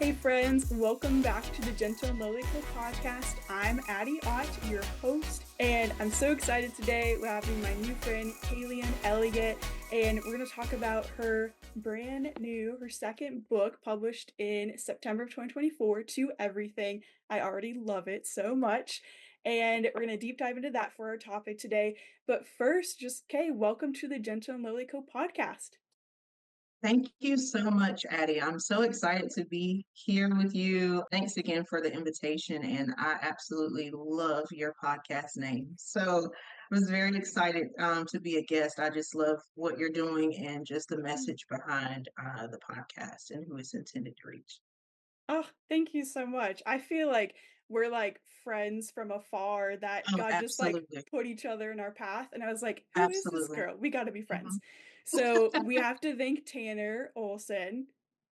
Hey friends, welcome back to the Gentle and Lowly podcast. I'm Addie, your host, and I'm so excited today. We're having my new friend, Kayleon Elliott, and we're going to talk about her second book published in September of 2024, To Everything. I already love it so much, and we're going to deep dive into that for our topic today. But first, Kay, welcome to the Gentle and Lowly podcast. Thank you so much, Addie. I'm so excited to be here with you. Thanks again for the invitation, and I absolutely love your podcast name. So I was very excited to be a guest. I just love what you're doing and just the message behind the podcast and who it's intended to reach. Oh, thank you so much. I feel like we're like friends from afar that Oh, God just like absolutely. put each other in our path. And I was like, who is this Absolutely. girl? We got to be friends. Mhm. So we have to thank Tanner Olson.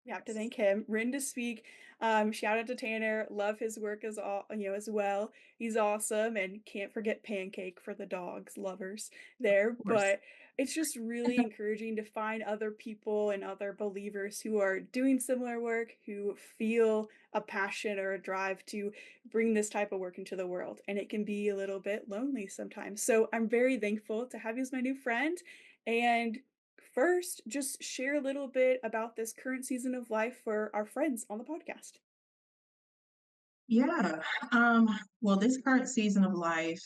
We have to thank him. Written to speak. Shout out to Tanner. Love his work as well. He's awesome, and can't forget Pancake for the dogs lovers there. Of course. But it's just really encouraging to find other people and other believers who are doing similar work, who feel a passion or a drive to bring this type of work into the world. And it can be a little bit lonely sometimes. So I'm very thankful to have you as my new friend. And first, just share a little bit about this current season of life for our friends on the podcast. Yeah. Well, this current season of life,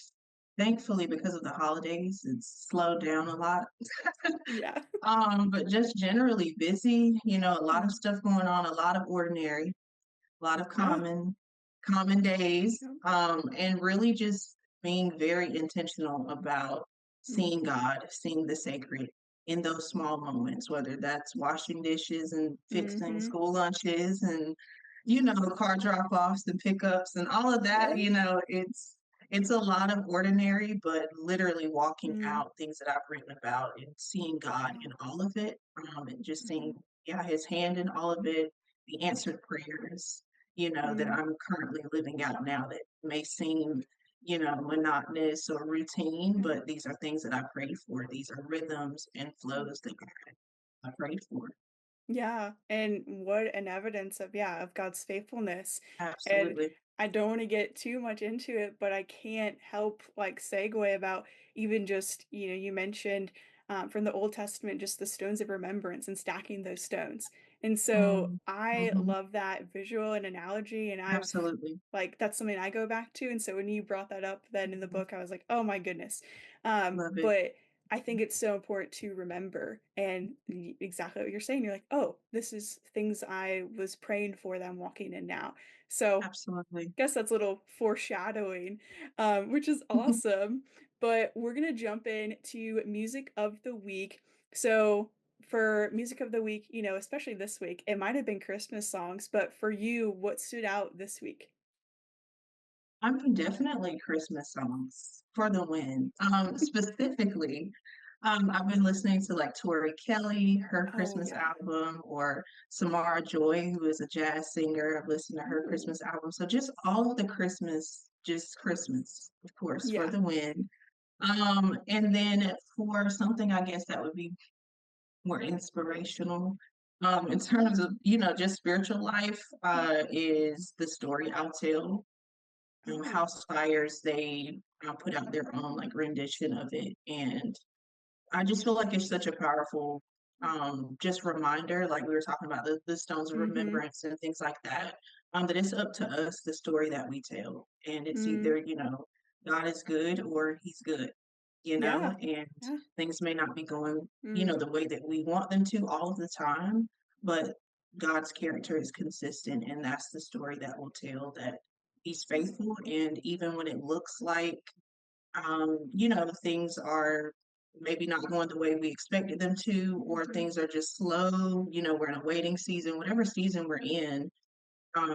thankfully, because of the holidays, it's slowed down a lot. Yeah. But just generally busy, a lot of Mm. stuff going on, a lot of ordinary, a lot of Yeah. common days, Yeah. and really just being very intentional about seeing Mhm. God, seeing the sacred in those small moments, whether that's washing dishes and fixing Mhm. school lunches and, car drop-offs and pickups and all of that, Yeah. it's a lot of ordinary, but literally walking Mm. out things that I've written about and seeing God in all of it, and just Mhm. seeing, yeah, his hand in all of it, the answered prayers, that Mm. I'm currently living out now that may seem, monotonous or routine, Yeah. but these are things that I prayed for. These are rhythms and flows that I prayed for. Yeah, and what an evidence of God's faithfulness. And Absolutely. I don't want to get too much into it, but I can't help like segue about even just, you mentioned from the Old Testament, just the stones of remembrance and stacking those stones. And so Mm, I mhm. love that visual and analogy, and I've Absolutely. like that's something I go back to. And so when you brought that up then in the Mhm. book, I was like, oh my goodness. Love it. But I think it's so important to remember and exactly what you're saying. You're like, oh, this is things I was praying for that I'm walking in now. So Absolutely. guess that's a little foreshadowing, which is awesome. But we're gonna jump in to music of the week. So for music of the week, especially this week, it might have been Christmas songs, but for you, what stood out this week? I mean, definitely Christmas songs for the win. Specifically, I've been listening to like Tori Kelly, her Oh Christmas yeah. album, or Samara Joy, who is a jazz singer. I've listened to her Ooh. Christmas album. So just all of the Christmas, just Christmas, of course, for Yeah. the win. And then for something, I guess that would be more inspirational. In terms of, just spiritual life, is the story I'll tell. Oh. Housefires, they put out their own like rendition of it, and I just feel like it's such a powerful just reminder, like we were talking about the stones of Mm-hmm. remembrance and things like that, that it's up to us the story that we tell, and it's Mm. either God is good or he's good, Yeah. and Yeah. things may not be going Mm. the way that we want them to all of the time, but God's character is consistent, and that's the story that we'll tell, that he's faithful, and even when it looks like things are maybe not going the way we expected them to, or Mm-hmm. things are just slow, we're in a waiting season, whatever season we're in,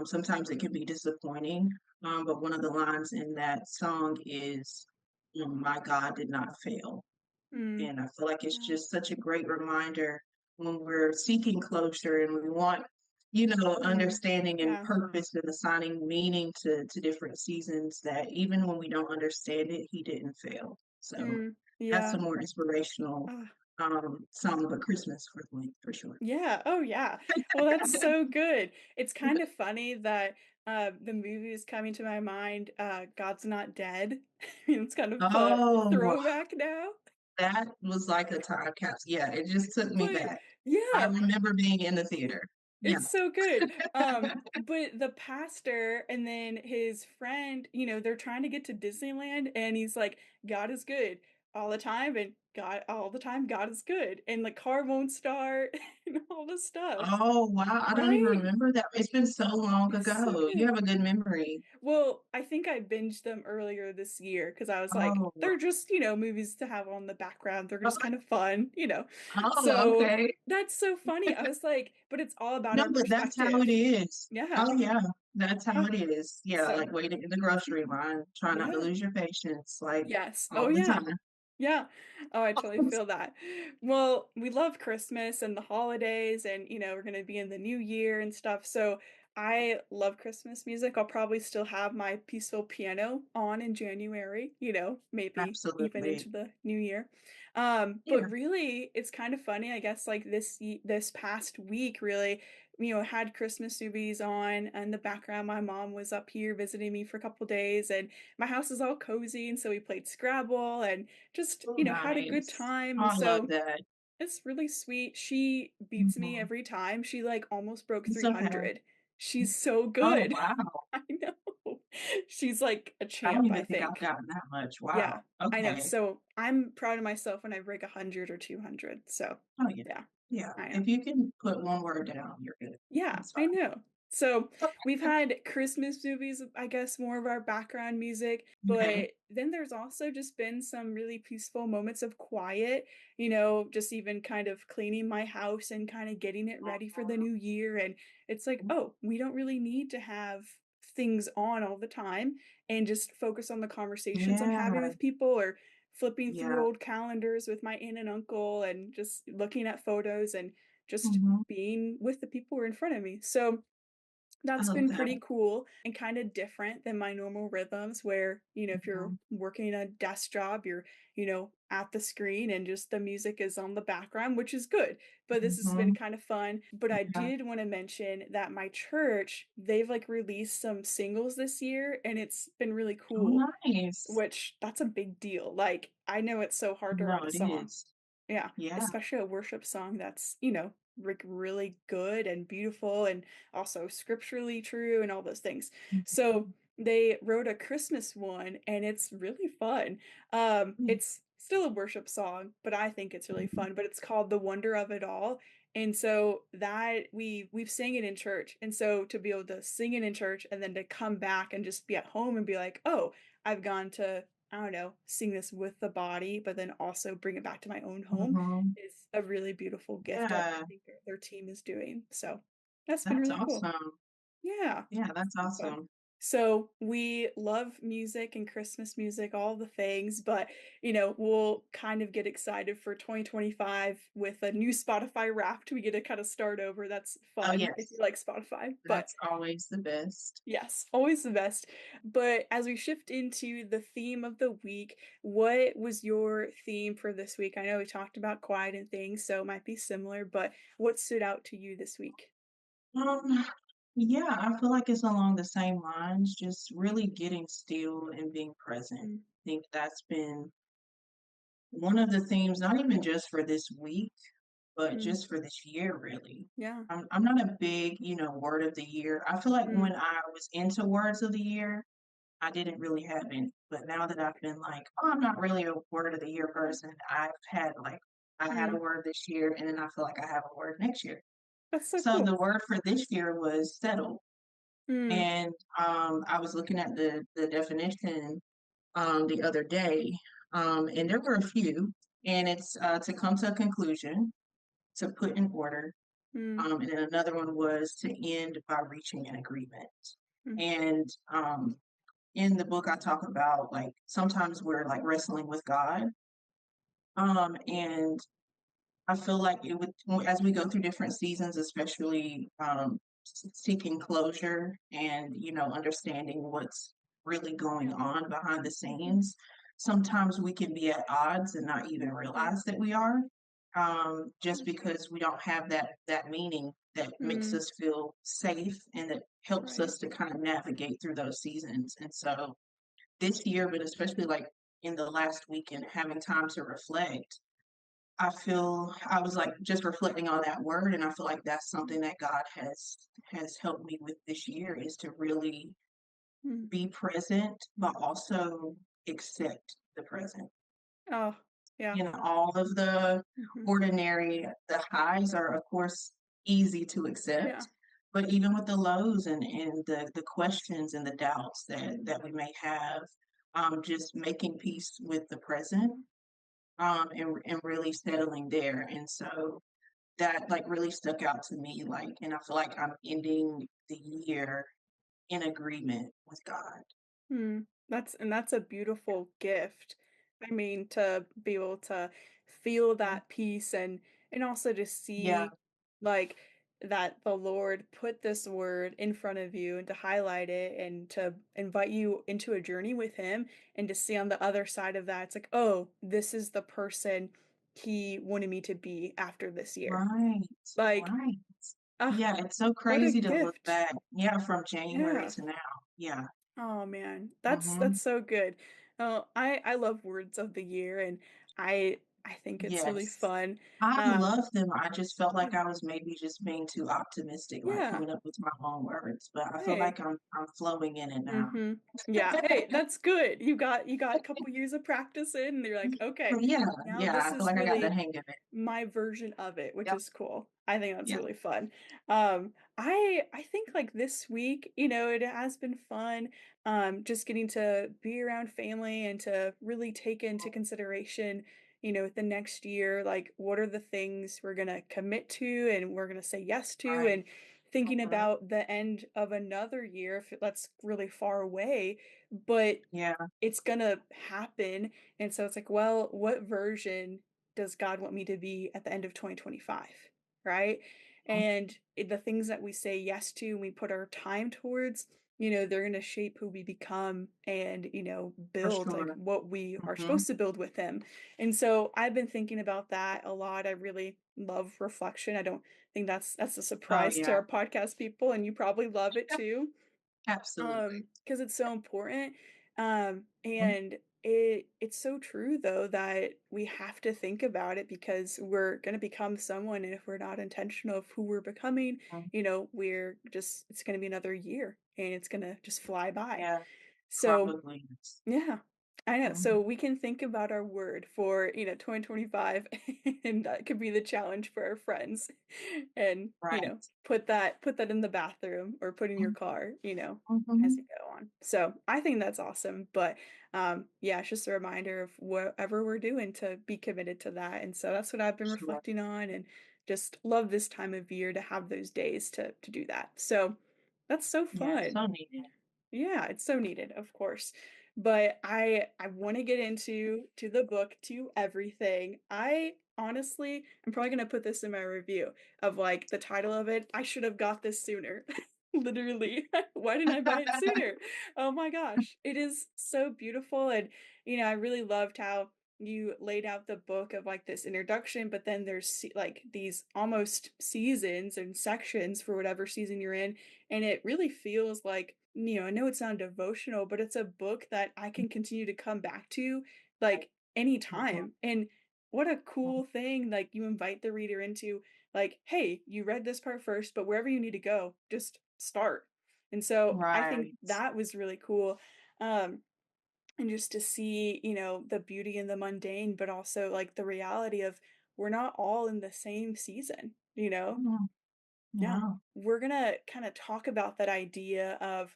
sometimes it can be disappointing. But one of the lines in that song is, my God did not fail. Mm. And I feel like it's Yeah. just such a great reminder when we're seeking closure and we want, Mm. understanding and Yeah. purpose and assigning meaning to different seasons, that even when we don't understand it, he didn't fail. So Mm. that's Yeah. a more inspirational Ah. song, but Christmas for sure. Yeah, oh, yeah. Well, that's so good. It's kind of funny that, the movie is coming to my mind, God's Not Dead. It's kind of a Oh, throwback now, that was like a time capsule. Yeah, it just took me but back. I yeah, remember being in the theater. Yeah. it's so good. But the pastor and then his friend, they're trying to get to Disneyland and he's like, "God is good all the time, and God all the time, God is good." And the car won't start and all this stuff. Oh, wow, I don't even Right? remember that. It's been so long It's so ago. You good. have a good memory. Well, I think I binged them earlier this year because I was like, Oh, they're just, movies to have on the background. They're just kind of fun. oh, So okay. that's so funny. I was like, but it's all about No, our but that's how perspective. it is. Yeah. Oh, yeah, that's how Yeah. it is. Yeah, So, like waiting in the grocery line, trying not to yeah. lose your patience, like, Yes. Oh, all the yeah. time. Yeah. Oh, I totally feel that. Well, we love Christmas and the holidays, and we're gonna be in the new year and stuff. So I love Christmas music. I'll probably still have my peaceful piano on in January, maybe even Absolutely. into the new year. Yeah. But really, it's kind of funny, I guess, like this past week, really, had Christmas movies on in the background. My mom was up here visiting me for a couple days, and my house is all cozy, and so we played Scrabble and just, Oh, had a good nice. time, Oh, and I love so that. it's really sweet. She beats me Mhm. every time. She, like, almost broke It's okay. 300. She's so Oh, good. wow. I know. She's like a I don't champ, I even think I've think. gotten that much. Wow. Yeah, I know. Okay. So I'm proud of myself when I break 100 or 200. So, Oh, yeah. yeah, Yeah. I know. If you can put one word down, you're good. Yeah, That's I fine. know. So we've had Christmas movies, I guess, more of our background music, Okay. but then there's also just been some really peaceful moments of quiet, just even kind of cleaning my house and kind of getting it ready for the new year. And it's like, oh, we don't really need to have things on all the time and just focus on the conversations I'm having Yeah. with people or flipping through Yeah. old calendars with my aunt and uncle and just looking at photos and just Mhm. being with the people who are in front of me. So I that's love been that. pretty cool and kind of different than my normal rhythms where, if you're Mhm. working a desk job, you're, at the screen and just the music is on the background, which is good. But this has been Mhm. kind of fun. But I Yeah. did want to mention that my church, they've like released some singles this year and it's been really Oh, cool, nice. which that's a big deal. Like, I know it's so hard to No, write a it song. is. Yeah, Yeah. especially a worship song that's, like really good and beautiful and also scripturally true and all those things. So Mhm. they wrote a Christmas one and it's really fun. It's still a worship song, but I think it's really Mhm. fun. But it's called The Wonder of It All. And so that we've sang it in church. And so to be able to sing it in church and then to come back and just be at home and be like, oh, I've gone to I don't know, sing this with the body, but then also bring it back to my own home Mhm. is a really beautiful gift that I Yeah. think their team is doing. So that's been That's really cool. awesome. Yeah, Yeah, it's that's been fun. awesome. So we love music and Christmas music, all the things, but we'll kind of get excited for 2025 with a new Spotify Wrapped. We get to kind of start over. That's Oh, fun if you yes. like Spotify. But That's always the best. yes, always the best. But as we shift into the theme of the week, what was your theme for this week? I know we talked about quiet and things, so it might be similar, but what stood out to you this week? Um, yeah, I feel like it's along the same lines, just really getting still and being present. Mm, I think that's been one of the themes, not even just for this week, but mm, just for this year, really. yeah. I'm not a big, word of the year. I feel like Mm, when I was into words of the year, I didn't really have any. But now that I've been like, oh, I'm not really a word of the year person, I had a mm, word this year, and then I feel like I have a word next year. that's so So the cool. word for this year was settle. Mm, And I was looking at the definition the other day, and there were a few, and it's to come to a conclusion, to put in order, mm, and then another one was to end by reaching an agreement. mm, And in the book, I talk about like sometimes we're like wrestling with God, and I feel like it would as we go through different seasons, especially seeking closure and understanding what's really going on behind the mhm, scenes. Sometimes we can be at odds and not even mm, realize that we are. just because we don't have that meaning that makes Mm, us feel safe and that helps right. us to kind of navigate through those seasons. And so this year, but especially like in the last weekend, having time to reflect, I was like just reflecting on that word, and I feel like that's something that God has helped me with this year is to really Mm. be present, but also accept the present. Oh, yeah. You know, all of the Hmm. ordinary, the highs are of course easy to Yeah. accept, but even with the lows and the questions and the doubts that we may have, just making peace with the present, and really settling there. And so that like really stuck out to me, like, and I feel like I'm ending the year in agreement with God. Hmm. That's a beautiful gift. I mean, to be able to feel that peace and also to Yeah, see like that the Lord put this word in front of you and to highlight it and to invite you into a journey with him and to see on the other side of that, it's like, oh, this is the person he wanted me to be after this year. right, Like, right. ah, Yeah, it's so what a crazy to look gift. back. Yeah, from January Yeah. to now. Yeah. Oh man, that's Mhm. so good. I love words of the year, and I think it's really Yes. fun. I Um, love them. I just felt like yeah, I was maybe just being too optimistic, like yeah. coming up with my own words, but I feel Hey, like I'm flowing in it now. mhm. Yeah, hey, that's good. You got a couple years of practice in, and you're like, okay, Yeah, now yeah, this I feel is like I got the really hang of it. my version of it, which Yep, is cool. I think that's yeah, really fun. I think like this week, it has been fun. Just getting to be around family and to really take into consideration, the next year, like what are the things we're gonna commit to and we're gonna say yes to, right. and thinking Mhm. about the end of another year if that's really far away, but Yeah, it's gonna happen, and so it's like, well, what version does God want me to be at the end of 2025, right? mhm, And the things that we say yes to and we put our time towards, they're gonna shape who we become and, for build like sure. what we are Mhm. supposed to build with Him. And so I've been thinking about that a lot. I really love reflection. I don't think that's a Oh, surprise to yeah. our podcast people, and you probably love it Yep, too. absolutely. Because it's so important, Mhm. and it's so true though that we have to think about it because we're gonna become someone, and if we're not intentional of who we're becoming, Mhm. we're just it's gonna be another year, and it's gonna just fly by. Yeah, So probably is. yeah, I know. Mhm. So we can think about our word for, 2025, and that could be the challenge for our friends. And, Right. put that in the bathroom or put in your Mhm. car, as you Mhm. go on. So I think that's awesome. But yeah, it's just a reminder of whatever we're doing to be committed to that. And so that's what I've been Sure. reflecting on and just love this time of year to have those days to do that. So that's so Yeah, fun. so needed. Yeah, it's so needed, of course. But I want to get into the book, to everything. I honestly, I'm probably gonna put this in my review of like the title of it. I should have got this sooner. Literally. Why didn't I buy it sooner? Oh my gosh. It is so beautiful. And I really loved how you laid out the book of like this introduction, but then there's like these almost seasons and sections for whatever season you're in, and it really feels like, I know it's not devotional, but it's a book that I can continue to come back to Right. like Mhm. anytime. And what a Mhm. cool thing, like you invite the reader into like, hey, you read this part first, but wherever you need to go, just start. And so I think Right. that was really cool. Um, and just to see, the beauty in the mundane, but also like the reality of we're not all in the same season. Mhm. Now, Yeah. we're gonna kind of talk about that idea of,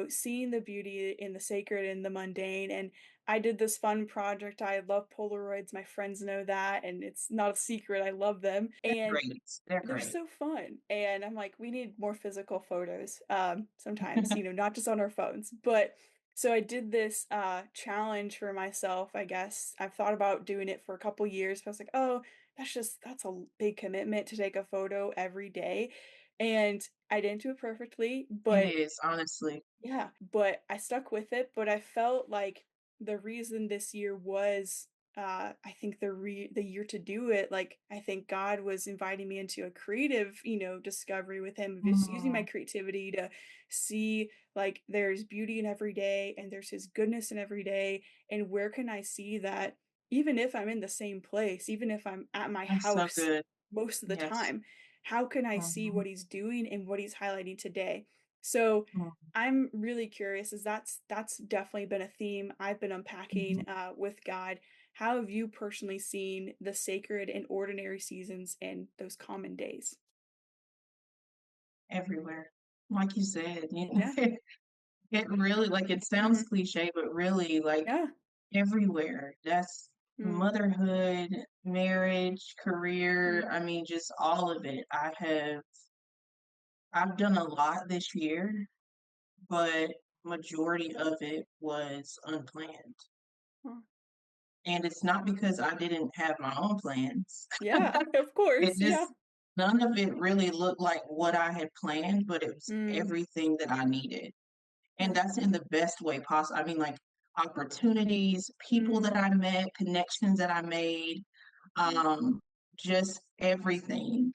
seeing the beauty in the sacred and the mundane. And I did this fun project. I love Polaroids. My friends know that, and it's not a secret. I love them. They're And great. They're they're great. so fun, and I'm like, "We need more physical photos, sometimes, not just on our phones." But so I did this, challenge for myself, I guess. I've thought about doing it for a couple years, but I was like, "Oh, that's a big commitment to take a photo every day." And I didn't do it perfectly, It but is, honestly. yeah, but I stuck with it, but I felt like the reason this year was I think the year to do it, like, I think God was inviting me into a creative, discovery with him, just using my Mm, creativity to see, like, there's beauty in every day and there's his goodness in every day, and where can I see that even if I'm in the same place, even if I'm at my that's so house good. most of the Yes. time, how can I see Mhm, what he's doing and what he's highlighting today? So mm, I'm really curious, as that's definitely been a theme I've been unpacking mhm. with God. How have you personally seen the sacred and ordinary seasons and those common days? Everywhere. Like you said, Yeah. it really, like, it sounds Mhm. cliche, but really, like, Yeah. everywhere. That's Mm. motherhood, marriage, career, Mm. I mean, just all of it. I've done a lot this year, but majority of it was unplanned. Huh. And it's not because I didn't have my own plans. Yeah, of It course. Yeah. just none of it really looked like what I had planned, but it was Mm. everything that I needed. And Yeah. that's in the best way possible. I mean, like, opportunities, people that Mm. I met, connections that I made, Yeah. um, just everything.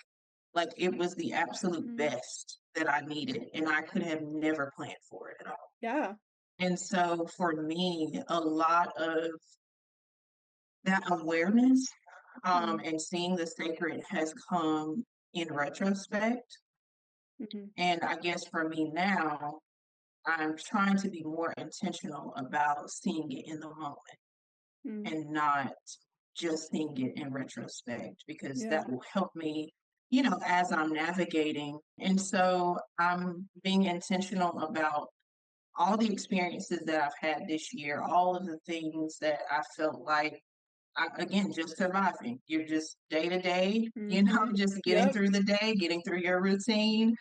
Like, it was the absolute Mm. best that I needed, and I could have never planned for it at all. Yeah. And so for me, a lot of that awareness, Mm. and seeing the sacred has come in retrospect. Mhm. And I guess for me now, I'm trying to be more intentional about seeing it in the moment Mm. and not just seeing it in retrospect, because Yeah. that will help me, as I'm navigating. And so I'm being intentional about all the experiences that I've had this year, all of the things that I felt like again, just surviving. You're just day to day, Mhm. just getting Yep. through the day, getting through your routine.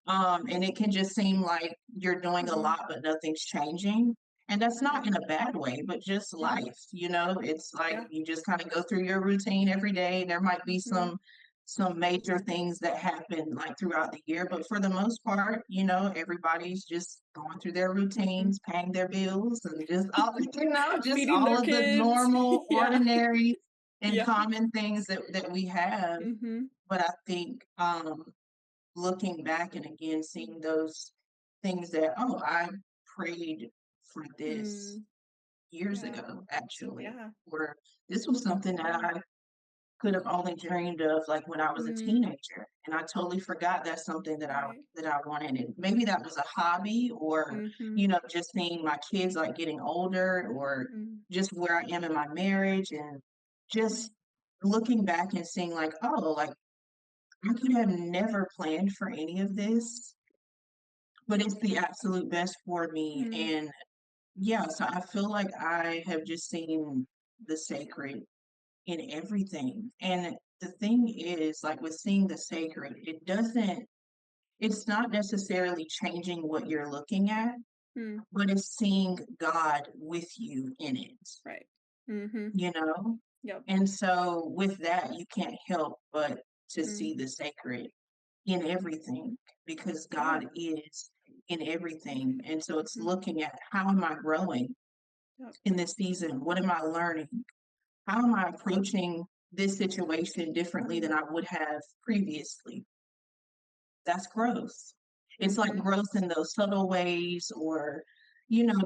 And it can just seem like you're doing a Mhm. lot, but nothing's changing. And that's Yeah. not in a bad way, but just Yeah. life, it's like Yeah. you just kind of go through your routine every day. There might be Mhm. some major things that happen like throughout the year, but for the most part, everybody's just going through their Mhm. routines, paying their bills, and just all just Feeding all their of the kids. normal, Yeah. ordinary, and Yeah. common things that we have. Mhm. But I think looking back and again seeing those things that, oh, I prayed for this Mm. years Yeah. ago, actually, Yeah. where this was something that Yeah. I could have only dreamed of like when I was a Mm. teenager. And I totally forgot that's something Right. that I wanted. And maybe that was a hobby, or, Mhm. just seeing my kids like getting older, or Mm. just where I am in my marriage, and just looking back and seeing like, oh, like I could have never planned for any of this, but it's the absolute best for me. Mm. And yeah, so I feel like I have just seen the sacred in everything. And the thing is, like with seeing the sacred, it's not necessarily changing what you're looking at, Mm. but it's seeing God with you in it, Right. Mhm. you know? Yep. And so with that, you can't help but to Mm. see the sacred in everything, because Yeah. God is in everything. Everything. And so it's Mhm. looking at, how am I growing Yep. in this season? What am I learning? How am I approaching this situation differently Mm. than I would have previously? That's growth. It's like Mhm. growth in those subtle ways, or,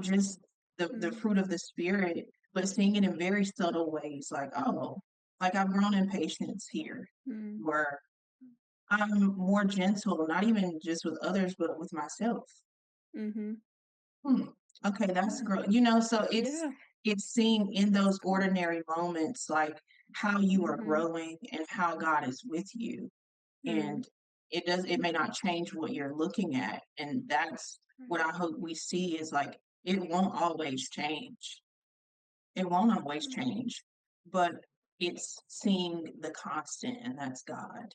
just the Mm. fruit of the spirit, but seeing it in very subtle ways, like, oh, like I've grown in patience here, Mm. where I'm more gentle, not even just with others, but with myself. Mhm. Hmm. Okay, that's Yeah. growth. So Yeah. it's seeing in That's those good. ordinary moments like how you are Mhm. growing and how God is with you. Mm. And it may not change what you're looking at. And that's what Right. I hope we see, is like it won't always change. It won't always Mm. change, but it's seeing the constant, and that's God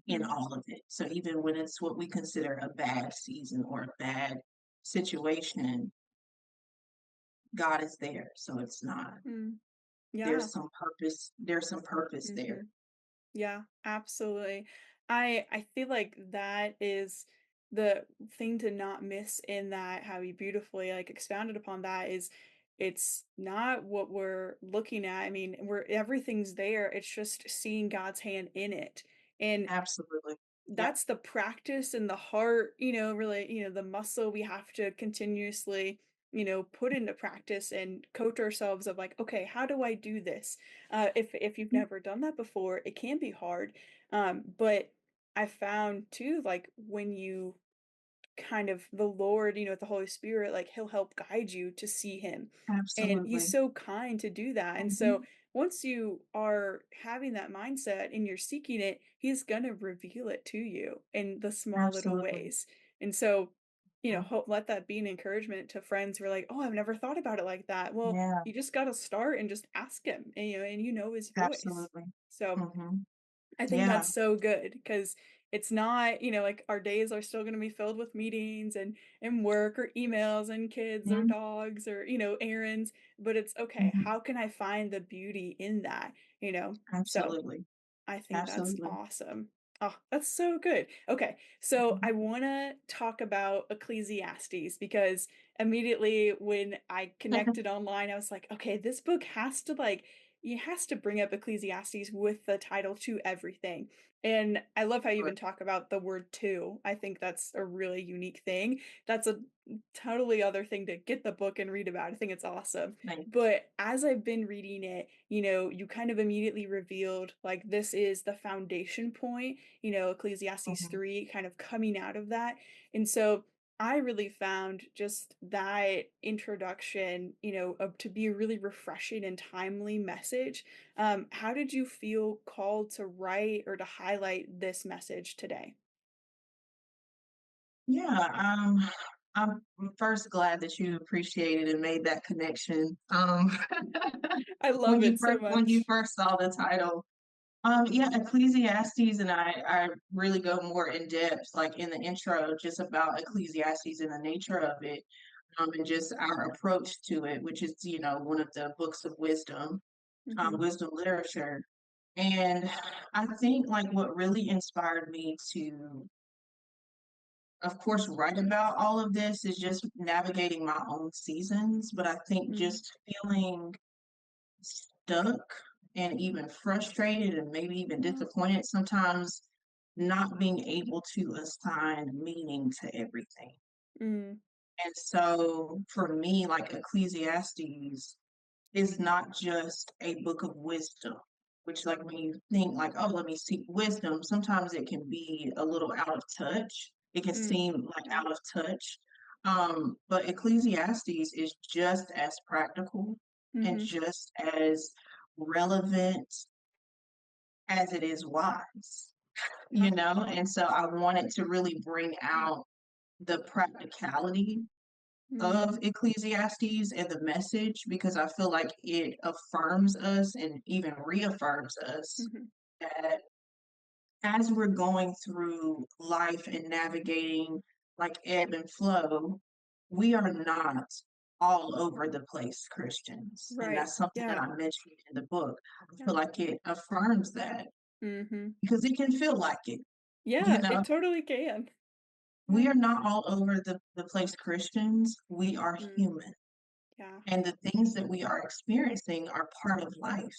in Mm. all of it. So even when it's what we consider a bad season or a bad situation, God is there. So it's not. Mm. Yeah. There's some purpose there. Mhm. Yeah, absolutely. I feel like that is the thing to not miss in that, how you beautifully like expounded upon that is it's not what we're looking at. I mean, we're everything's there. It's just seeing God's hand in it. And Absolutely. Yep. that's the practice and the heart, really, the muscle we have to continuously, put into practice and coach ourselves of like, okay, how do I do this? If you've Mm, never done that before, it can be hard. But I found too, like when you kind of the Lord, the Holy Spirit, like he'll help guide you to see him. And he's absolutely. so kind to do that. And so Mhm. once you are having that mindset and you're seeking it, he's going to reveal it to you in the small little Absolutely. ways. And so, Mhm. let that be an encouragement to friends who are like, "Oh, I've never thought about it like that." Well, Yeah, you just got to start and just ask him, and his voice. absolutely. So, Mhm. I think Yeah. that's so good because it's not, like our days are still going to be filled with meetings and work or emails and kids or Mhm. dogs or, errands, but it's okay. Mhm. How can I find the beauty in that, So Absolutely. I think that's Absolutely. awesome. Oh, that's so good. Okay, so Mhm. I want to talk about Ecclesiastes because immediately when I connected online, I was like, okay, this book has to it has to bring up Ecclesiastes with the title to everything. And I love how you Sure. even talk about the word to. I think that's a really unique thing. That's a totally other thing to get the book and read about. I think it's awesome. Thanks. But as I've been reading it, you kind of immediately revealed like this is the foundation point, Ecclesiastes Mhm. 3 kind of coming out of that. And so I really found just that introduction, to be a really refreshing and timely message. How did you feel called to write or to highlight this message today? Yeah, I'm first glad that you appreciated and made that connection. I love it so When you much. first saw the title. Yeah, Ecclesiastes, and I really go more in depth, like in the intro, just about Ecclesiastes and the nature of it, and just our approach to it, which is, one of the books of wisdom, Hmm. wisdom literature. And I think like what really inspired me to, of course, write about all of this is just navigating my own seasons, but I think Mm. just feeling stuck and even frustrated and maybe even Oh. disappointed sometimes, not being able to assign meaning to everything. Mm. And so for me, like Ecclesiastes is not just a book of wisdom, which like when you think like, oh, let me seek wisdom, sometimes it can be a little out of touch. It can Mm. seem like Yeah. out of touch. But Ecclesiastes is just as practical and Mhm. just as relevant as it is wise, Yeah. And so I wanted to really bring out the practicality Mm. of Ecclesiastes and the message because I feel like it affirms us and even reaffirms us Mhm. that as we're going through life and navigating like ebb and flow, we are not all over the place Christians. And Right. that's something that Yeah. I mentioned in the book. I Yeah. feel like it affirms that Mhm. because it can feel like it, you Yeah, know. it totally can. We Yeah. are not all over the place Christians. We are Mm. human. Yeah. And the things that we are experiencing are part of life.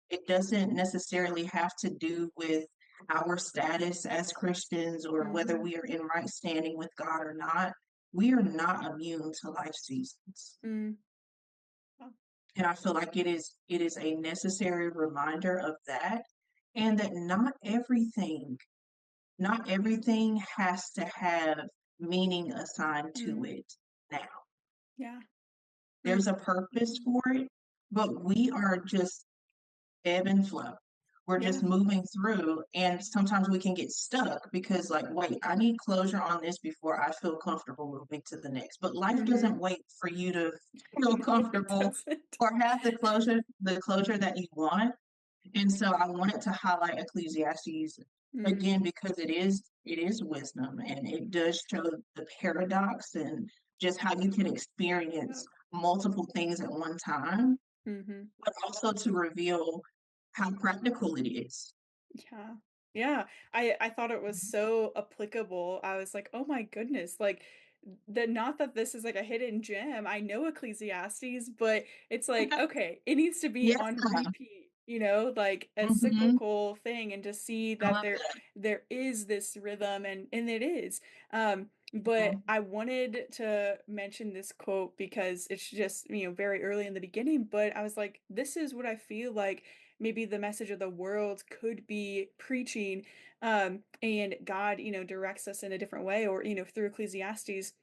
It doesn't necessarily have to do with our status as Christians or whether Mhm. we are in right standing with God or not. We are not immune to life seasons. Mm. Oh. And I feel like it is a necessary reminder of that and that not everything has to have meaning assigned to Mm. it now. Yeah. Mm. There's a purpose for it, but we are just ebb and flow. We're just Yeah. moving through, and sometimes we can get stuck because, like, wait, I need closure on this before I feel comfortable moving to the next. But life Mhm. doesn't wait for you to feel No, it comfortable doesn't. or have the closure that you want. And so I wanted to highlight Ecclesiastes Mm. again because it is wisdom and it does show the paradox and just how you can experience Yep. multiple things at one time, Mhm. but also to reveal how practical it is. Yeah. Yeah. I thought it was so applicable. I was like, "Oh my goodness." Like that not that this is like a hidden gem. I know Ecclesiastes, but it's like, okay, it needs to be Yeah. on repeat, you know, like a Hmm. cyclical thing, and to see I that love that. there is this rhythm, and it is. But Mhm. I wanted to mention this quote because it's just, very early in the beginning, but I was like, this is what I feel like maybe the message of the world could be preaching, and God, directs us in a different way, or, through Ecclesiastes,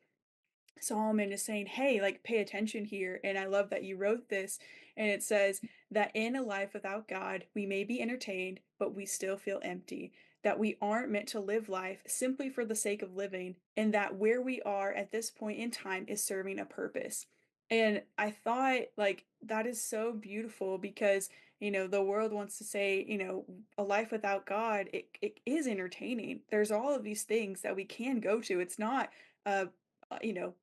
Solomon is saying, hey, like, pay attention here. And I love that you wrote this. And it says that in a life without God, we may be entertained, but we still feel empty. That we aren't meant to live life simply for the sake of living. And that where we are at this point in time is serving a purpose. And I thought, like, that is so beautiful because, the world wants to say, a life without God, it is entertaining. There's all of these things that we can go to. It's not a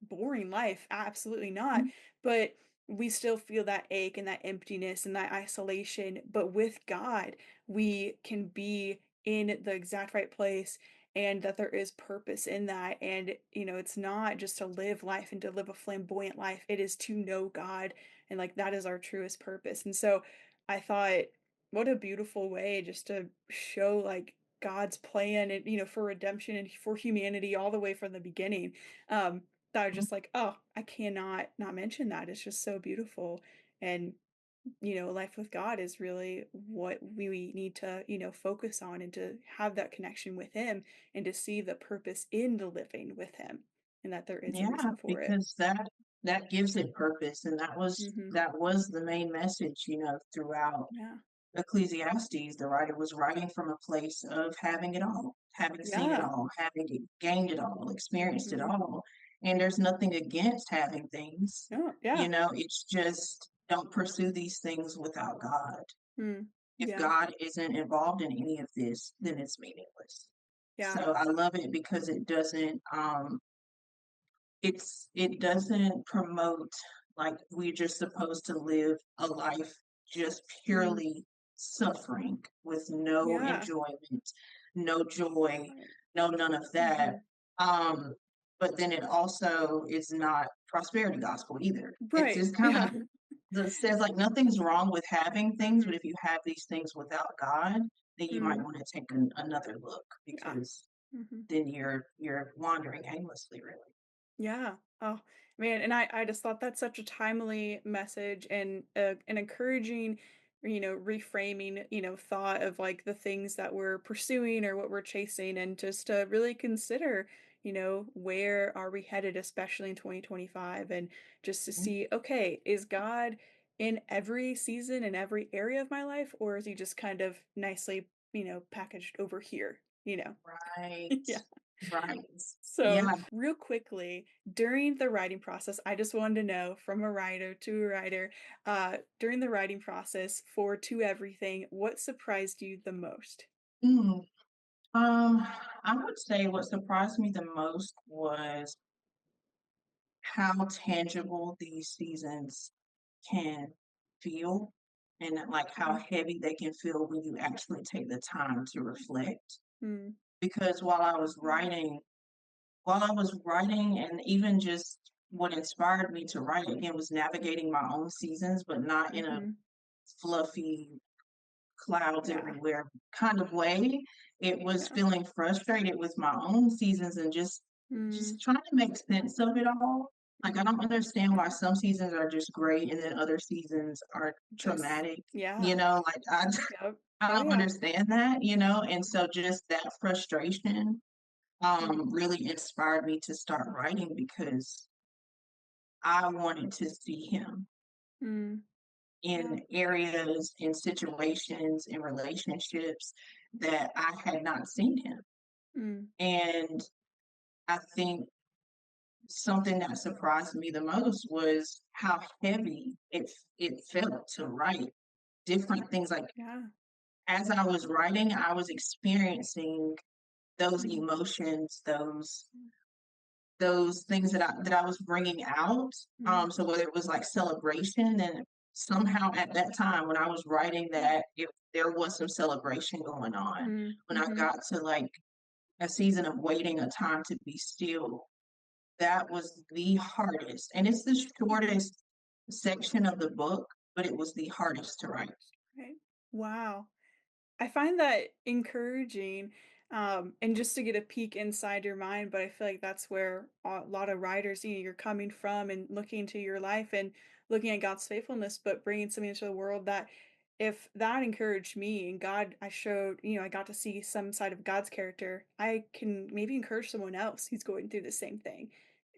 boring life. Absolutely not. But we still feel that ache and that emptiness and that isolation. But with God, we can be in the exact right place, and that there is purpose in that. And, it's not just to live life and to live a flamboyant life, it is to know God. And like that is our truest purpose. And so I thought, what a beautiful way just to show like God's plan and, for redemption and for humanity all the way from the beginning. Um, that I was just like, oh, I cannot not mention that. It's just so beautiful. And, life with God is really what we need to, focus on, and to have that connection with Him, and to see the purpose in the living with Him, and that there is a Yeah, reason for it. because that gives it purpose, and Hmm. that was the main message, throughout Yeah. Ecclesiastes. The writer was writing from a place of having it all, having seen it Yeah. all, having gained it all, experienced it Hmm. all. And there's nothing against having things. Oh, yeah. It's just don't pursue these things without God. Mm. If Yeah. God isn't involved in any of this, then it's meaningless. Yeah. So I love it because it doesn't promote like we're just supposed to live a life just Mm. purely suffering with no Yeah. enjoyment, no joy, Right. no none of that. Hmm. Um, but then it also is not prosperity gospel either. It's Right. just kind of Yeah. it says like nothing's wrong with having things, but Hmm. if you have these things without God, then you might Mm. want to take another look Yeah. because Hmm. then you're wandering aimlessly, really. Yeah. Oh, man, and I just thought that's such a timely message, and an encouraging, reframing, thought of like the things that we're pursuing or what we're chasing, and just to really consider, where are we headed, especially in 2025, and just to see, okay, is God in every season and every area of my life, or is he just kind of nicely, packaged over here, you know? Right, Yeah. right. So, Yeah. real quickly, during the writing process, I just wanted to know from a writer to a writer, during the writing process for To Everything, what surprised you the most? Mm. Um, I would say what surprised me the most was how tangible these seasons can feel and like how Mm, heavy they can feel when you actually take the time to reflect. mm, Because yeah. while I was writing and even just what inspired me to write again was navigating my own seasons, but not in a Mhm. fluffy clouds Yeah. everywhere kind of way. It was Yeah. feeling frustrated with my own seasons and Mm, just trying to make sense of it all. Like I don't understand why yeah. some seasons are just great and then other seasons are Just traumatic. yeah. Like I Yep. I Oh, don't yeah. understand that, and so just that frustration Mhm. really inspired me to start writing because I wanted to see him Mm, yeah. in areas, in situations, in relationships that I had not seen him. Mm, And I think something that surprised me the most was how heavy it felt to write different things. Like yeah. as I was writing, I was experiencing those Mm, emotions, those things that I was bringing out. mm, So whether it was like celebration, then somehow at that time when I was writing that, there was some celebration going on. mm, When I mhm. got to like a season of waiting, a time to be still, that was the hardest. And it's the shortest section of the book, but it was the hardest to write. Right. Wow. I find that encouraging, and just to get a peek inside your mind, but I feel like that's where a lot of writers, you're coming from and looking into your life and looking at God's faithfulness, but bringing something into the world that if that encouraged me and God, I showed, I got to see some side of God's character, I can maybe encourage someone else who's going through the same thing.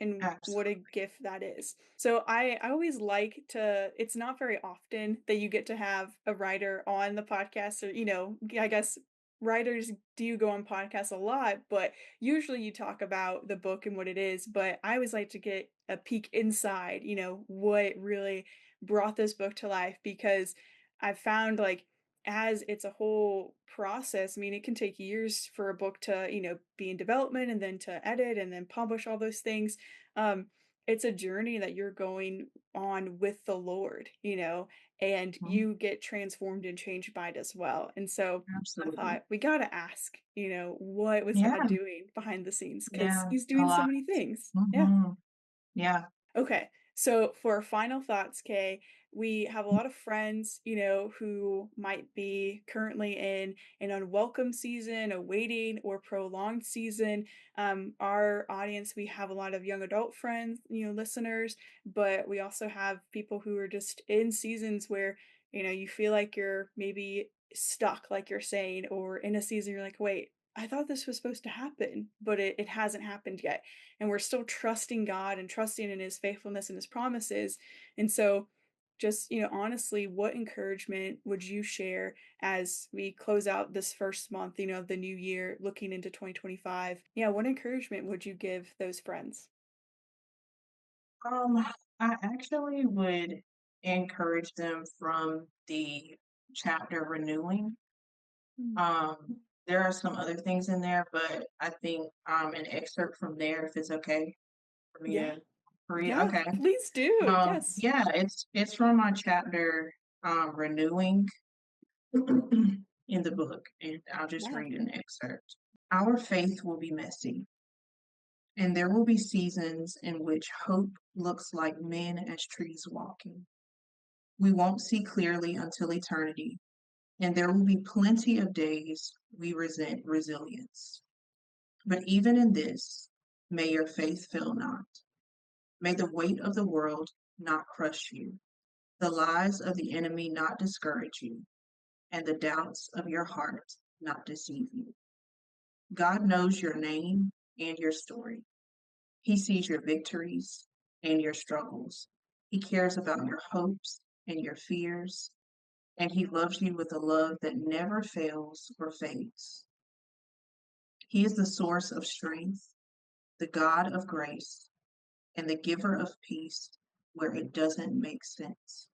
And what a Absolutely. gift that is. So I always like to, it's not very often that you get to have a writer on the podcast, or, I guess writers do go on podcasts a lot, but usually you talk about the book and what it is. But I always like to get a peek inside, what really brought this book to life, because I've found like as it's a whole process, I mean, it can take years for a book to, be in development and then to edit and then publish all those things. Um, it's a journey that you're going on with the Lord, and Mhm. you get transformed and changed by it as well. And so I Absolutely. thought we got to ask, what was Yeah, God doing behind the scenes? Because yeah, he's a doing so lot. many things. Yeah. Mhm. Yeah. Okay. So for our final thoughts, Kay, we have a lot of friends, who might be currently in an unwelcome season, a waiting or prolonged season. Our audience, we have a lot of young adult friends, listeners, but we also have people who are just in seasons where, you feel like you're maybe stuck, like you're saying, or in a season you're like, wait, I thought this was supposed to happen, but it hasn't happened yet, and we're still trusting God and trusting in his faithfulness and his promises. And so just, honestly, what encouragement would you share as we close out this first month, of the new year, looking into 2025? Yeah, what encouragement would you give those friends? Um, I actually would encourage them from the chapter renewing. Mm. There are some other things in there, but I think an excerpt from there, if it's okay for me Yeah. to read. Yeah, Okay. please do. Yes. Yeah, it's from my chapter renewing in the book, and I'll just Yeah. read an excerpt. Our faith will be messy, and there will be seasons in which hope looks like men as trees walking. We won't see clearly until eternity, and there will be plenty of days we resent resilience. But even in this, may your faith fail not. May the weight of the world not crush you, the lies of the enemy not discourage you, and the doubts of your heart not deceive you. God knows your name and your story. He sees your victories and your struggles. He cares about your hopes and your fears, and he loves you with a love that never fails or fades. He is the source of strength, the God of grace, and the giver of peace where it doesn't make sense.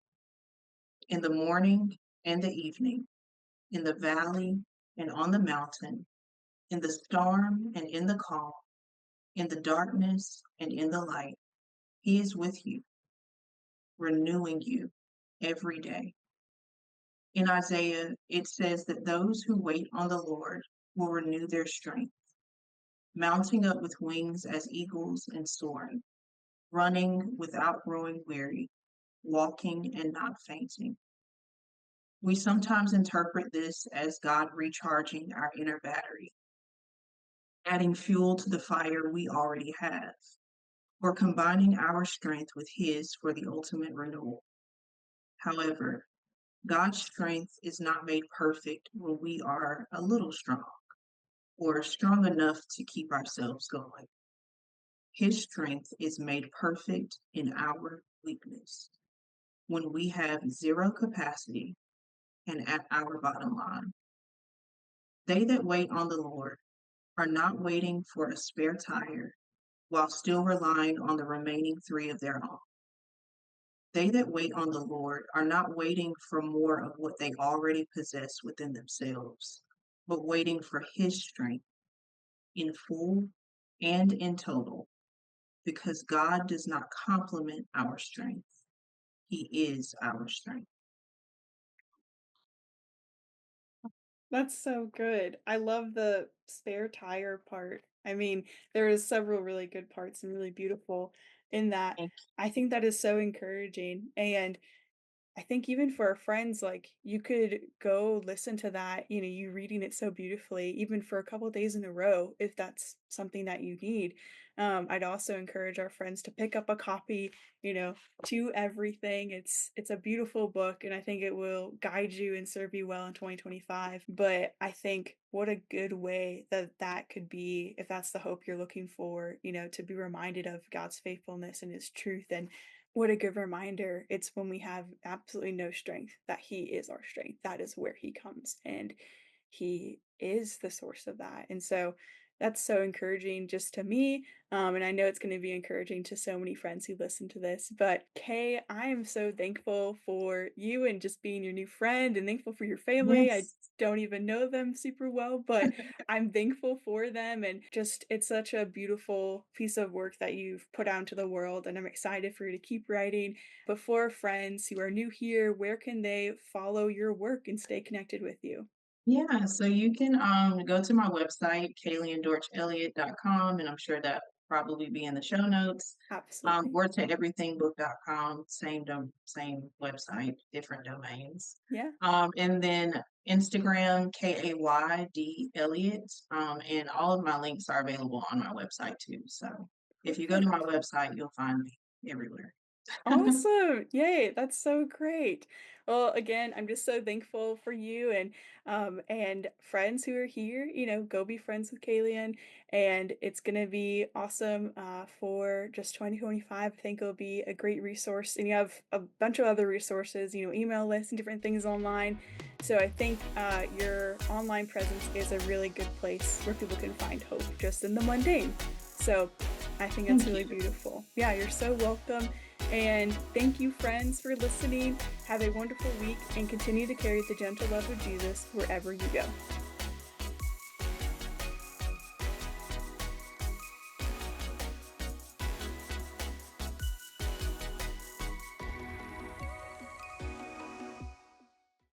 In the morning and the evening, in the valley and on the mountain, in the storm and in the calm, in the darkness and in the light, he is with you, renewing you every day. In Isaiah, it says that those who wait on the Lord will renew their strength, mounting up with wings as eagles and soaring, running without growing weary, walking and not fainting. We sometimes interpret this as God recharging our inner battery, adding fuel to the fire we already have, or combining our strength with His for the ultimate renewal. However, God's strength is not made perfect when we are a little strong or strong enough to keep ourselves going. His strength is made perfect in our weakness when we have zero capacity and at our bottom line. They that wait on the Lord are not waiting for a spare tire while still relying on the remaining three of their own. They that wait on the Lord are not waiting for more of what they already possess within themselves, but waiting for His strength in full and in total, because God does not complement our strength. He is our strength. That's so good. I love the spare tire part. I mean, there is several really good parts and really beautiful in that. Thank I think that is so encouraging, and I think even for our friends, like, you could go listen to that, you reading it so beautifully, even for a couple days in a row, if that's something that you need. I'd also encourage our friends to pick up a copy, to everything. It's a beautiful book, and I think it will guide you and serve you well in 2025. But I think what a good way that that could be, if that's the hope you're looking for, to be reminded of God's faithfulness and His truth, and what a good reminder. It's when we have absolutely no strength that He is our strength. That is where He comes, and He is the source of that. And so that's so encouraging just to me. And I know it's going to be encouraging to so many friends who listen to this. But Kay, I am so thankful for you and just being your new friend, and thankful for your family. I Yes. don't even know them super well, but I'm thankful for them, and just it's such a beautiful piece of work that you've put out into the world, and I'm excited for you to keep writing. But for friends who are new here, where can they follow your work and stay connected with you? Yeah, so you can go to my website, KayleonDortch-Elliott.com, and I'm sure that will probably be in the show notes. Absolutely. Or to everythingbook.com, same website, different domains. Yeah, And then Instagram, Kayd Elliott, and all of my links are available on my website too. So if you go to my perfect. website, you'll find me everywhere. Awesome. Yay, that's so great. Well, again, I'm just so thankful for you, and friends who are here, go be friends with Kayleon, and it's gonna be awesome for just 2025. I think it'll be a great resource, and you have a bunch of other resources, email lists and different things online. So I think your online presence is a really good place where people can find hope just in the mundane. So I think that's Thank really you. beautiful. Yeah, you're so welcome. And thank you, friends, for listening. Have a wonderful week and continue to carry the gentle love of Jesus wherever you go.